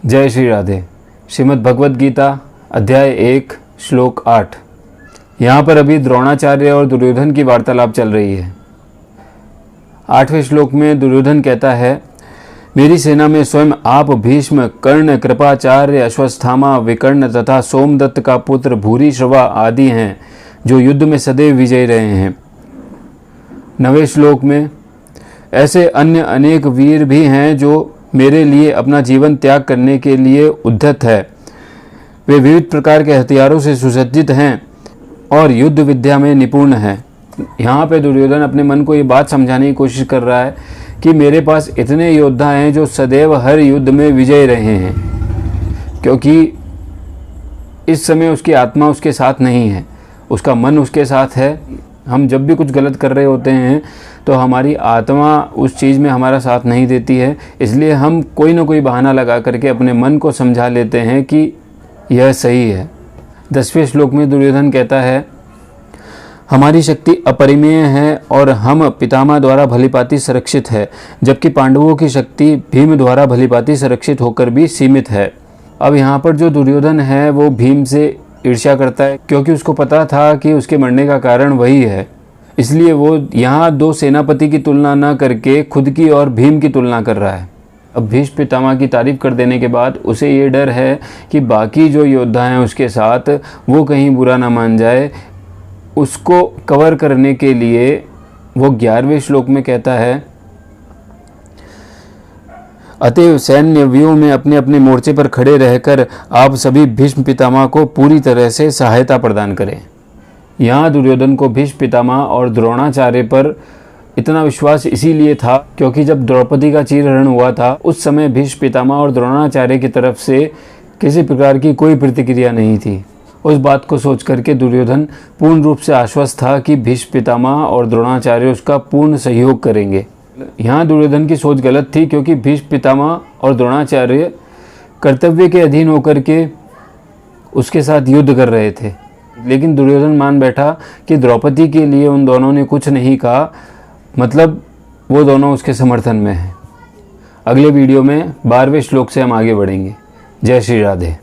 जय श्री राधे। श्रीमद् भगवद गीता अध्याय 1 श्लोक 8। यहाँ पर अभी द्रोणाचार्य और दुर्योधन की वार्तालाप चल रही है। 8वें श्लोक में दुर्योधन कहता है, मेरी सेना में स्वयं आप भीष्म, कर्ण, कृपाचार्य, अश्वत्थामा, विकर्ण तथा सोमदत्त का पुत्र भूरिश्रवा आदि हैं, जो युद्ध में सदैव विजयी रहे हैं। 9वें श्लोक में ऐसे अन्य अनेक वीर भी हैं जो मेरे लिए अपना जीवन त्याग करने के लिए उद्यत है। वे विविध प्रकार के हथियारों से सुसज्जित हैं और युद्ध विद्या में निपुण हैं। यहाँ पे दुर्योधन अपने मन को ये बात समझाने की कोशिश कर रहा है कि मेरे पास इतने योद्धा हैं जो सदैव हर युद्ध में विजय रहे हैं, क्योंकि इस समय उसकी आत्मा उसके साथ नहीं है, उसका मन उसके साथ है। हम जब भी कुछ गलत कर रहे होते हैं तो हमारी आत्मा उस चीज़ में हमारा साथ नहीं देती है, इसलिए हम कोई ना कोई बहाना लगा करके अपने मन को समझा लेते हैं कि यह सही है। 10वें श्लोक में दुर्योधन कहता है, हमारी शक्ति अपरिमेय है और हम पितामह द्वारा भलीभांति संरक्षित है, जबकि पांडवों की शक्ति भीम द्वारा भलीभांति संरक्षित होकर भी सीमित है। अब यहाँ पर जो दुर्योधन है वो भीम से ईर्ष्या करता है, क्योंकि उसको पता था कि उसके मरने का कारण वही है। इसलिए वो यहाँ दो सेनापति की तुलना न करके खुद की और भीम की तुलना कर रहा है। अब भीष्म पितामह की तारीफ कर देने के बाद उसे ये डर है कि बाकी जो योद्धा हैं उसके साथ वो कहीं बुरा ना मान जाए। उसको कवर करने के लिए वो 11वें श्लोक में कहता है, अतएव सैन्य व्यूह में अपने अपने मोर्चे पर खड़े रहकर आप सभी भीष्म पितामह को पूरी तरह से सहायता प्रदान करें। यहाँ दुर्योधन को भीष्म पितामह और द्रोणाचार्य पर इतना विश्वास इसीलिए था क्योंकि जब द्रौपदी का चीरहरण हुआ था उस समय भीष्म पितामह और द्रोणाचार्य की तरफ से किसी प्रकार की कोई प्रतिक्रिया नहीं थी। उस बात को सोच करके दुर्योधन पूर्ण रूप से आश्वस्त था कि भीष्म पितामह और द्रोणाचार्य उसका पूर्ण सहयोग करेंगे। यहाँ दुर्योधन की सोच गलत थी, क्योंकि भीष्म पितामह और द्रोणाचार्य कर्तव्य के अधीन होकर के उसके साथ युद्ध कर रहे थे, लेकिन दुर्योधन मान बैठा कि द्रौपदी के लिए उन दोनों ने कुछ नहीं कहा, मतलब वो दोनों उसके समर्थन में हैं। अगले वीडियो में 12वें श्लोक से हम आगे बढ़ेंगे। जय श्री राधे।